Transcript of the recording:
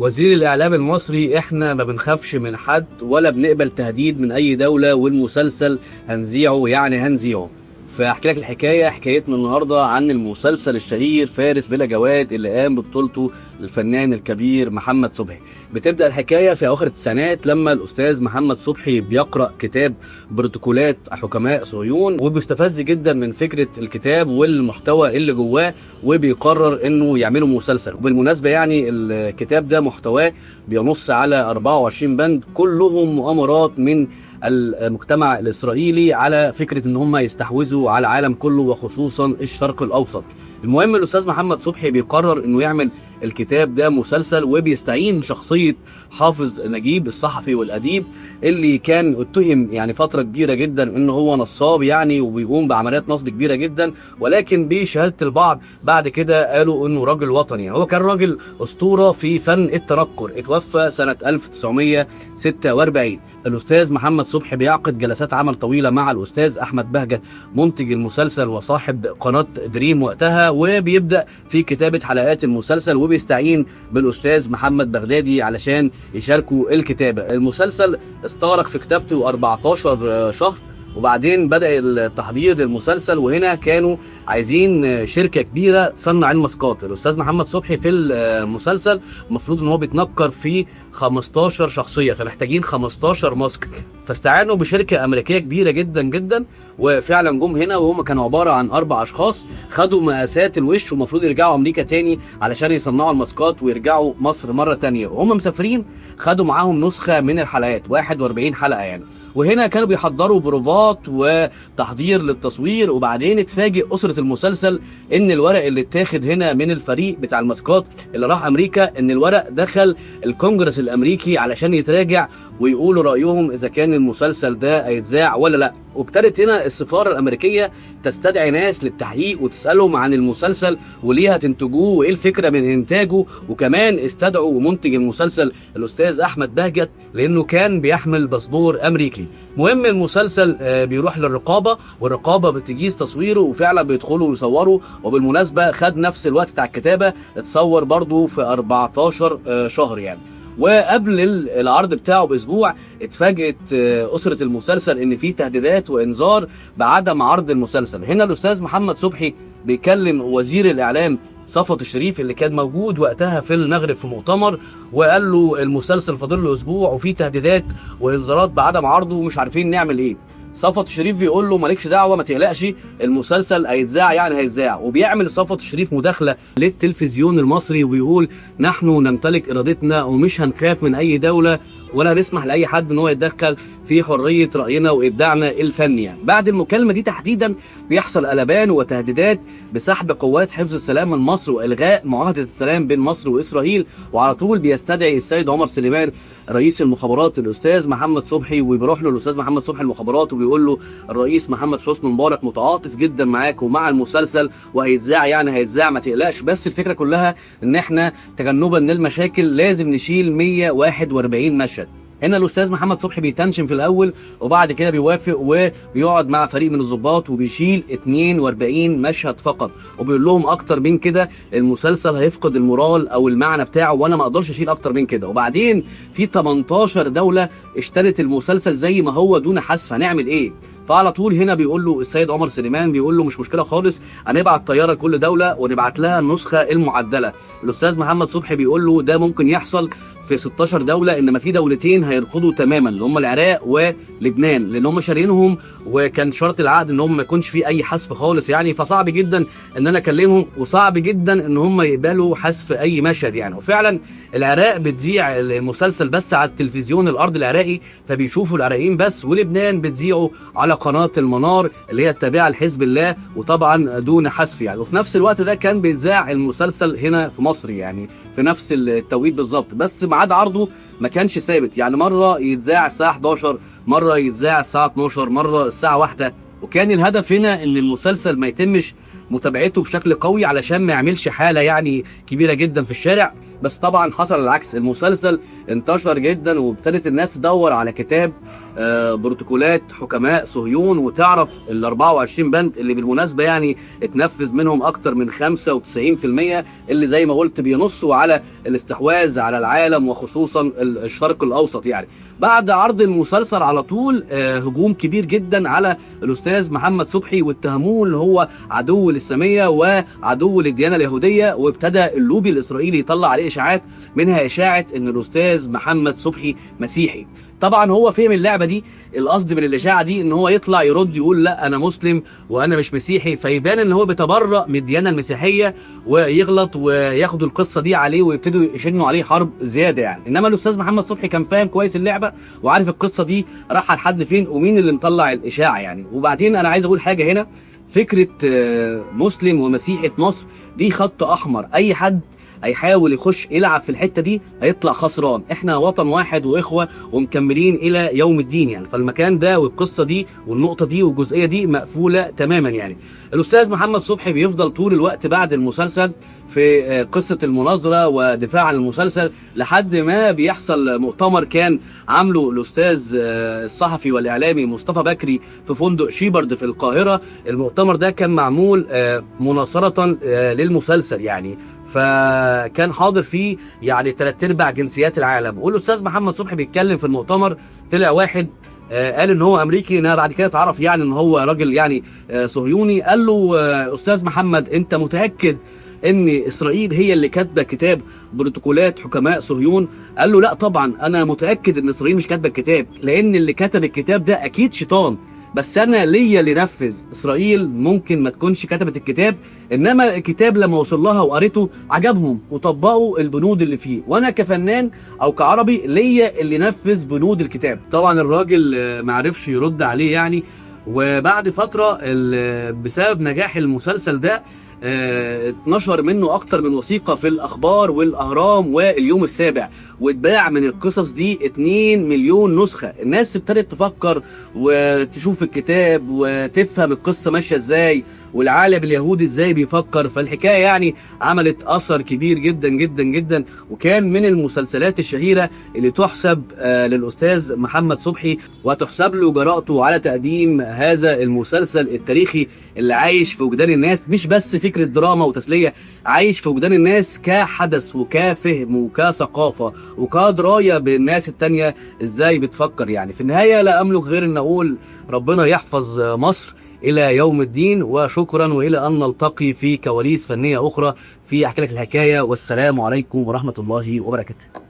وزير الإعلام المصري: إحنا ما بنخافش من حد ولا بنقبل تهديد من أي دولة، والمسلسل هنذيعه يعني هنذيعه. فأحكي لك حكايتنا النهاردة عن المسلسل الشهير فارس بلا جواد اللي قام ببطولته الفنان الكبير محمد صبحي. بتبدأ الحكاية في أواخر التسعينات لما الأستاذ محمد صبحي بيقرأ كتاب بروتوكولات حكماء صهيون، وبيستفز جدا من فكرة الكتاب والمحتوى اللي جواه، وبيقرر إنه يعمله مسلسل. وبالمناسبة يعني الكتاب ده محتواه بينص على 24 بند كلهم مؤامرات من المجتمع الإسرائيلي على فكرة ان هم يستحوذوا على العالم كله وخصوصا الشرق الأوسط. المهم الأستاذ محمد صبحي بيقرر انه يعمل الكتاب ده مسلسل، وبيستعين بشخصية حافظ نجيب الصحفي والأديب اللي كان اتهم يعني فترة كبيرة جدا انه هو نصاب يعني وبيقوم بعمليات نصب كبيرة جدا، ولكن بشهادة البعض بعد كده قالوا انه راجل وطني. يعني هو كان راجل أسطورة في فن التنكر، اتوفى سنة 1946. الأستاذ محمد صبحي بيعقد جلسات عمل طويلة مع الأستاذ أحمد بهجة منتج المسلسل وصاحب قناة دريم وقتها، وبيبدأ في كتابة حلقات المسلسل، وبيستعين بالأستاذ محمد بغدادي علشان يشاركوا الكتابة. المسلسل استغرق في كتابته 14 شهر، وبعدين بدأ التحضير للمسلسل، وهنا كانوا عايزين شركة كبيرة تصنع الماسكات. الأستاذ محمد صبحي في المسلسل المفروض ان هو بيتنكر في 15 شخصية، فمحتاجين 15 ماسك، فاستعانوا بشركة أمريكية كبيرة جدا جدا، وفعلا جم هنا وهم كانوا عبارة عن 4 أشخاص خدوا مقاسات الوش، ومفروض يرجعوا أمريكا تاني علشان يصنعوا الماسكات ويرجعوا مصر مرة تانية. وهم مسافرين خدوا معاهم نسخة من الحلقات 41 حلقة يعني، وهنا كانوا بيحضروا بروفات وتحضير للتصوير. وبعدين اتفاجئ أسرة المسلسل ان الورق اللي اتاخد هنا من الفريق بتاع الماسكات اللي راح امريكا، ان الورق دخل الكونجرس الامريكي علشان يتراجع ويقولوا رايهم اذا كان المسلسل ده هيتذاع ولا لا. وابتدت هنا السفاره الامريكيه تستدعي ناس للتحقيق وتسالهم عن المسلسل وليه هتنتجوه وايه الفكره من انتاجه، وكمان استدعوا منتج المسلسل الاستاذ احمد بهجت لانه كان بيحمل باسبور امريكي. مهم المسلسل بيروح للرقابه، والرقابه بتجيز تصويره وفعلا بيدخلوا ويصوروا. وبالمناسبه خد نفس الوقت بتاع الكتابه، اتصور برضو في 14 شهر يعني. وقبل العرض بتاعه باسبوع اتفاجئت اسره المسلسل ان في تهديدات وانذار بعدم عرض المسلسل. هنا الاستاذ محمد صبحي بيكلم وزير الاعلام صفوت الشريف اللي كان موجود وقتها في المغرب في مؤتمر، وقال له المسلسل فاضل له اسبوع وفي تهديدات وانذارات بعدم عرضه ومش عارفين نعمل ايه. صفوت الشريف بيقول له مالكش دعوه، ما تقلقش، المسلسل هيتذاع يعني هيتذاع. وبيعمل صفوت الشريف مداخله للتلفزيون المصري وبيقول نحن نمتلك ارادتنا ومش هنخاف من اي دوله ولا نسمح لاي حد ان هو يتدخل في حريه راينا وابداعنا الفني. يعني بعد المكالمه دي تحديدا بيحصل قلبان وتهديدات بسحب قوات حفظ السلام من مصر والغاء معاهده السلام بين مصر واسرائيل، وعلى طول بيستدعي السيد عمر سليمان رئيس المخابرات الاستاذ محمد صبحي، وبيروح له الاستاذ محمد صبحي المخابرات وبيقول له الرئيس محمد حسني مبارك متعاطف جدا معاك ومع المسلسل وهيتذاع يعني هيتذاع ما تقلقش، بس الفكره كلها ان احنا تجنبا للمشاكل لازم نشيل 141 مشهد. هنا الاستاذ محمد صبحي بيتنشن في الاول وبعد كده بيوافق وبيقعد مع فريق من الضباط وبيشيل 42 مشهد فقط، وبيقول لهم اكتر من كده المسلسل هيفقد المورال او المعنى بتاعه وانا ما اقدرش اشيل اكتر من كده. وبعدين في 18 دوله اشترت المسلسل زي ما هو دون حذف، هنعمل ايه؟ فعلى طول هنا بيقول له السيد عمر سليمان بيقول له مش مشكله خالص، هنبعت طياره لكل دوله ونبعت لها النسخه المعدله. الاستاذ محمد صبحي بيقول له ده ممكن يحصل في 16 دوله، انما في دولتين هيرفضوا تماما اللي هم العراق ولبنان لان هم شارينهم، وكان شرط العقد ان هم ما يكونش في اي حذف خالص يعني، فصعب جدا ان انا اكلمهم وصعب جدا ان هم يقبلوا حذف اي مشهد يعني. وفعلا العراق بتذيع المسلسل بس على التلفزيون الارض العراقي فبيشوفوا العراقيين بس، ولبنان بتذيعه على قناه المنار اللي هي التابعه لحزب الله وطبعا دون حذف يعني. وفي نفس الوقت ده كان بيتذاع المسلسل هنا في مصر يعني في نفس التوقيت بالظبط، بس ميعاد عرضه ما كانش ثابت يعني، مره يتذاع الساعه 11، مره يتذاع الساعه 12، مره الساعه 1. وكان الهدف هنا ان المسلسل ما يتمش متابعته بشكل قوي علشان ما يعملش حاله يعني كبيره جدا في الشارع. بس طبعا حصل العكس، المسلسل انتشر جدا وابتدت الناس تدور على كتاب بروتوكولات حكماء صهيون، وتعرف ال 24 بند اللي بالمناسبه يعني اتنفذ منهم اكتر من 95%، اللي زي ما قلت بينصوا على الاستحواذ على العالم وخصوصا الشرق الاوسط. يعني بعد عرض المسلسل على طول هجوم كبير جدا على الاستاذ محمد صبحي، واتهموه اللي هو عدو للساميه وعدو للديانه اليهوديه، وابتدى اللوبي الاسرائيلي يطلع عليه اشاعات، منها اشاعه ان الاستاذ محمد صبحي مسيحي. طبعا هو فهم اللعبه دي، القصد من الاشاعه دي ان هو يطلع يرد يقول لا انا مسلم وانا مش مسيحي، فيبان ان هو بيتبرأ من الديانه المسيحيه ويغلط وياخدوا القصه دي عليه ويبتدوا يشنوا عليه حرب زياده يعني. انما الاستاذ محمد صبحي كان فاهم كويس اللعبه وعارف القصه دي رايحه لحد فين ومين اللي مطلع الاشاعه يعني. وبعدين انا عايز اقول حاجه هنا، فكره مسلم ومسيحي في مصر دي خط احمر، اي حد هيحاول يخش يلعب في الحته دي هيطلع خسران. احنا وطن واحد واخوه ومكملين الى يوم الدين يعني، فالمكان ده والقصه دي والنقطه دي والجزئيه دي مقفوله تماما يعني. الاستاذ محمد صبحي بيفضل طول الوقت بعد المسلسل في قصه المناظره ودفاع عن المسلسل، لحد ما بيحصل مؤتمر كان عامله الاستاذ الصحفي والاعلامي مصطفى بكري في فندق شيبرد في القاهره. المؤتمر ده كان معمول مناصره للمسلسل يعني، فكان حاضر فيه يعني 3/4 جنسيات العالم. والاستاذ محمد صبحي بيتكلم في المؤتمر، طلع واحد قال ان هو امريكي، انها بعد كده اتعرف يعني ان هو راجل يعني صهيوني. قال له استاذ محمد انت متاكد ان اسرائيل هي اللي كاتبه كتاب بروتوكولات حكماء صهيون؟ قال له لا طبعا انا متاكد ان اسرائيل مش كاتبه الكتاب، لان اللي كتب الكتاب ده اكيد شيطان، بس انا ليا اللي نفذ. اسرائيل ممكن ما تكونش كتبت الكتاب، انما الكتاب لما وصل لها وقريته عجبهم وطبقوا البنود اللي فيه، وانا كفنان او كعربي ليا اللي نفذ بنود الكتاب. طبعا الراجل ما عرفش يرد عليه يعني. وبعد فتره بسبب نجاح المسلسل ده اتنشر منه اكتر من وثيقه في الاخبار والاهرام واليوم السابع، واتباع من القصص دي 2 مليون نسخه. الناس ابتدت تفكر وتشوف الكتاب وتفهم القصه ماشيه ازاي والعالم اليهودي ازاي بيفكر. فالحكايه يعني عملت اثر كبير جدا جدا جدا، وكان من المسلسلات الشهيره اللي تحسب للاستاذ محمد صبحي، وتحسب له جرأته على تقديم هذا المسلسل التاريخي اللي عايش في وجدان الناس، مش بس فكره دراما وتسليه، عايش في وجدان الناس كحدث وكفهم وكثقافه وكدرايه بالناس التانيه ازاي بتفكر يعني. في النهايه لا املك غير ان اقول ربنا يحفظ مصر الى يوم الدين، وشكرا، والى ان نلتقي في كواليس فنيه اخرى في احكي لك الحكايه. والسلام عليكم ورحمه الله وبركاته.